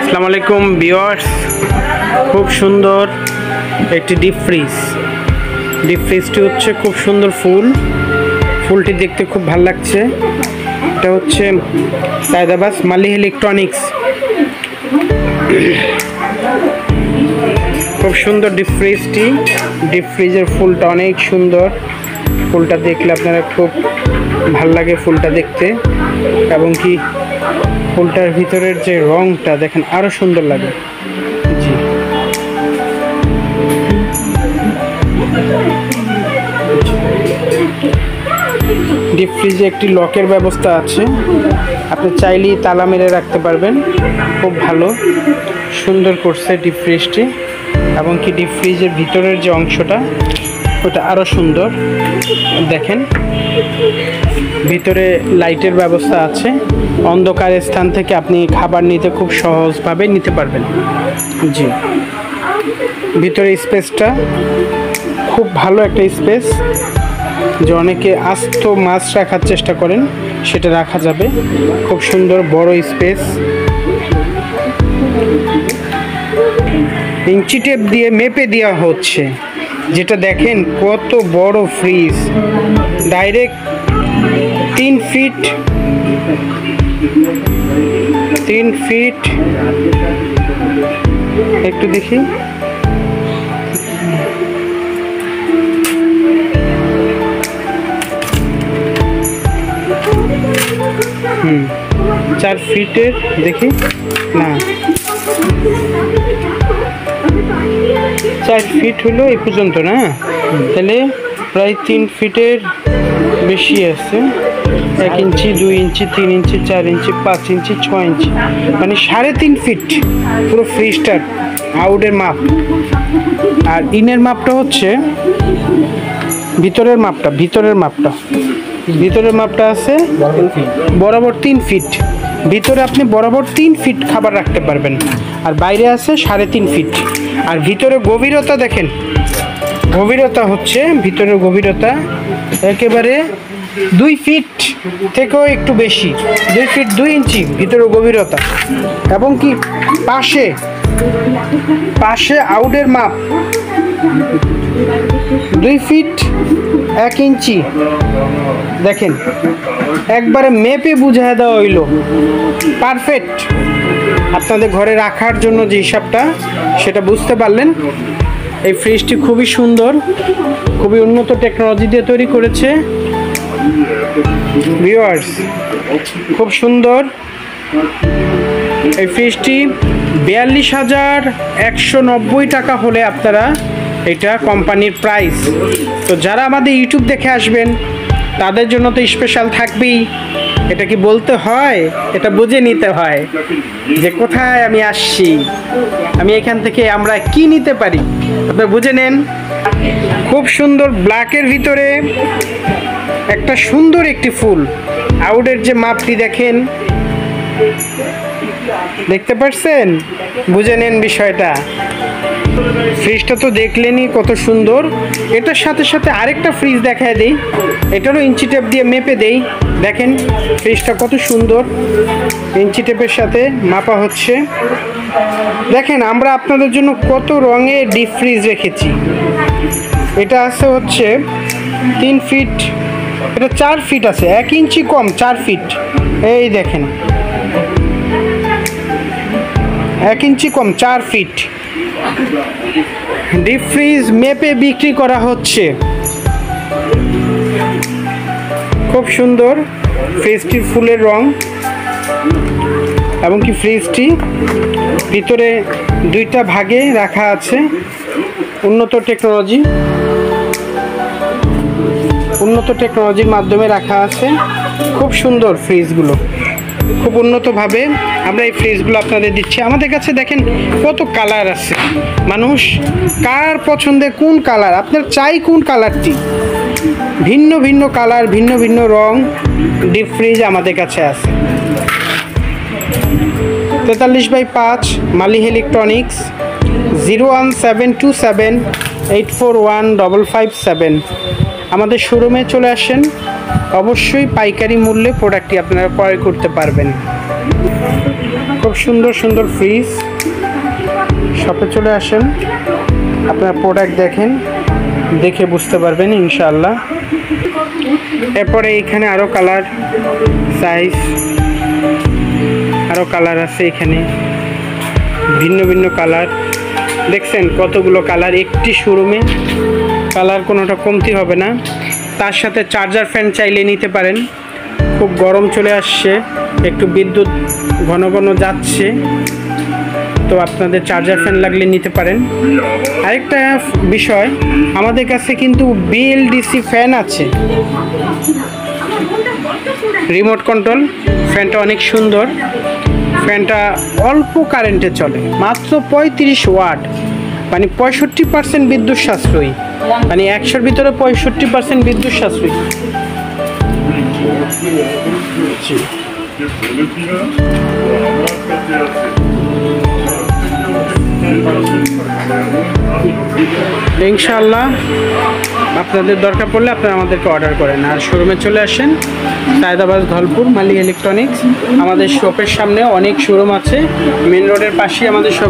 আসসালামু আলাইকুম ভিউয়ার্স, খুব সুন্দর একটি ডিপ ফ্রিজটি হচ্ছে খুব সুন্দর ফুলটি দেখতে খুব ভালো লাগছে। এটা হচ্ছে সায়দাবাস মালি ইলেকট্রনিক্স। খুব সুন্দর ডিপ ফ্রিজের ফুলটা অনেক সুন্দর। ফুলটা দেখলে আপনারা খুব ভালো লাগে ফুলটা দেখতে, এবং কি ফুলটার ভিতরের যে রংটা দেখেন আরো সুন্দর লাগে। জি, ডিপ ফ্রিজে একটি লকের ব্যবস্থা আছে, আপনি চাইলেই তালা মেরে রাখতে পারবেন। খুব ভালো সুন্দর করছে ডিপ ফ্রিজটি, এবং কি ডিপ ফ্রিজের ভিতরের যে অংশটা ওটা আরো সুন্দর। দেখেন ভিতরে লাইটের ব্যবস্থা আছে, অন্ধকার স্থান থেকে আপনি খাবার নিতে খুব সহজভাবে নিতে পারবেন। জি, ভিতরে স্পেসটা খুব ভালো একটা স্পেস, যে অনেকে আস্ত মাছ রাখার চেষ্টা করেন সেটা রাখা যাবে। খুব সুন্দর বড় স্পেস, ইঞ্চি টেপ দিয়ে মেপে দেওয়া হচ্ছে, যেটা দেখেন কত বড় ফ্রিজ। ডাইরেক্ট 3 ফিট একটু দেখি, 4 ফিটের দেখি না, 4 ফিট হলো এই পর্যন্ত না, তাহলে প্রায় 3 ফিটের বেশি আছে। 1 ইঞ্চি, 2 ইঞ্চি, 3 ইঞ্চি, 4 ইঞ্চি, 5 ইঞ্চি, 6 ইঞ্চি, মানে 3.5 ফিট পুরো ফ্রিজটার আউটের মাপ। আর ইনের মাপটা হচ্ছে ভিতরের মাপটা আছে বরাবর 3 ফিট। ভিতরে আপনি বরাবর 3 ফিট খাবার রাখতে পারবেন, আর বাইরে আছে 3.5 ফিট। আর ভিতরে গভীরতা দেখেন, গভীরতা হচ্ছে ভিতরের গভীরতা একেবারে 2 ফিট থেকেও একটু বেশি, 2 ফিট 2 ইঞ্চি ভিতরে গভীরতা। এবং কি পাশে আউটের মাপ 2 ফিট 1 ইঞ্চি। দেখেন একবারে মেপে বুঝায় দেওয়া হইলো, পারফেক্ট। আপনাদের ঘরে রাখার জন্য যে হিসাবটা সেটা বুঝতে পারলেন। এই ফ্রিজটি খুবই সুন্দর, খুবই উন্নত টেকনোলজি দিয়ে তৈরি করেছে ভিউয়ার্স। খুব সুন্দর এই ফ্রিজটি 42,190 টাকা হলে আপনারা এটা কোম্পানির প্রাইস। তো যারা আমাদের ইউটিউব দেখে আসবেন তাদের জন্য তো স্পেশাল থাকবেই। এটা কি বলতে হয়, এটা বুঝে নিতে হয় যে কোথায় আমি আসছি, আমি এখান থেকে আমরা কি নিতে পারি, আপনারা বুঝে নেন। খুব সুন্দর ব্ল্যাকের ভিতরে একটা সুন্দর একটি ফুল, আউটের যে মাপটি দেখেন, দেখতে পাচ্ছেন, বুঝে নেন বিষয়টা। ফ্রিজটা তো দেখলেনই কত সুন্দর। এটার সাথে সাথে আরেকটা ফ্রিজ দেখায় দেই, এটারও ইঞ্চি টেপ দিয়ে মেপে দেই। দেখেন ফ্রিজটা কত সুন্দর, ইঞ্চি টেপের সাথে মাপা হচ্ছে। দেখেন আমরা আপনাদের জন্য কত রঙের ডিপ ফ্রিজ রেখেছি। এটা আছে হচ্ছে 3 ফিট, এটা 4 ফিট আছে, 1 ইঞ্চি কম, 4 ফিট। এই দেখেন 1 ইঞ্চি কম, 4 ফিট ডিপ ফ্রিজ মেপে বিক্রি করা হচ্ছে। খুব সুন্দর ফ্রিজটির ফুলের রং, এবং কি ফ্রিজটি ভিতরে 2টা ভাগে রাখা আছে। উন্নত টেকনোলজির মাধ্যমে রাখা আছে। খুব সুন্দর ফ্রিজগুলো, খুব উন্নতভাবে আমরা এই ফ্রিজগুলো আপনাদের দিচ্ছি। আমাদের কাছে দেখেন কত কালার আছে, মানুষ কার পছন্দে কোন কালার, আপনার চাই কোন কালারটি, ভিন্ন ভিন্ন কালার, ভিন্ন ভিন্ন রং ডিপ ফ্রিজ আমাদের কাছে আছে। 43/5 মালি ইলেকট্রনিক্স, 01727841557। আমাদের শোরুমে চলে আসেন, অবশ্যই পাইকারি মূল্যে প্রোডাক্টটি আপনারা ক্রয় করতে পারবেন। খুব সুন্দর সুন্দর ফ্রিজ। শপে চলে আসেন, আপনার প্রোডাক্ট দেখেন, দেখে বুঝতে পারবেন ইনশাআল্লাহ। এরপরে এখানে আরও কালার সাইজ, আরও কালার আছে এখানে, ভিন্ন ভিন্ন কালার। দেখছেন কতগুলো কালার একটি শোরুমে, কালার কোনোটা কমতি হবে না। তার সাথে চার্জার ফ্যান চাইলে নিতে পারেন। খুব গরম চলে আসছে, একটু বিদ্যুৎ ঘন ঘন যাচ্ছে, তো আপনাদের চার্জার ফ্যান লাগলে নিতে পারেন। আরেকটা বিষয়, আমাদের কাছে কিন্তু বিএলডিসি ফ্যান আছে, রিমোট কন্ট্রোল। ফ্যানটা অনেক সুন্দর, ফ্যানটা অল্প কারেন্টে চলে, মাত্র 35 ওয়াট, মানে 65% বিদ্যুৎ সাশ্রয়ী, মানে 100-র ভিতরে 65% বিদ্যুৎ সাশ্রয়ী। ইনশাআল্লাহ আপনাদের দরকার পড়লে আপনারা আমাদেরকে অর্ডার করেন, আর শোরুমে চলে আসেন। সায়দাবাদ ধলপুর মালি ইলেকট্রনিক্স। আমাদের শপের সামনে অনেক শোরুম আছে, মেন রোডের পাশেই আমাদের শপ।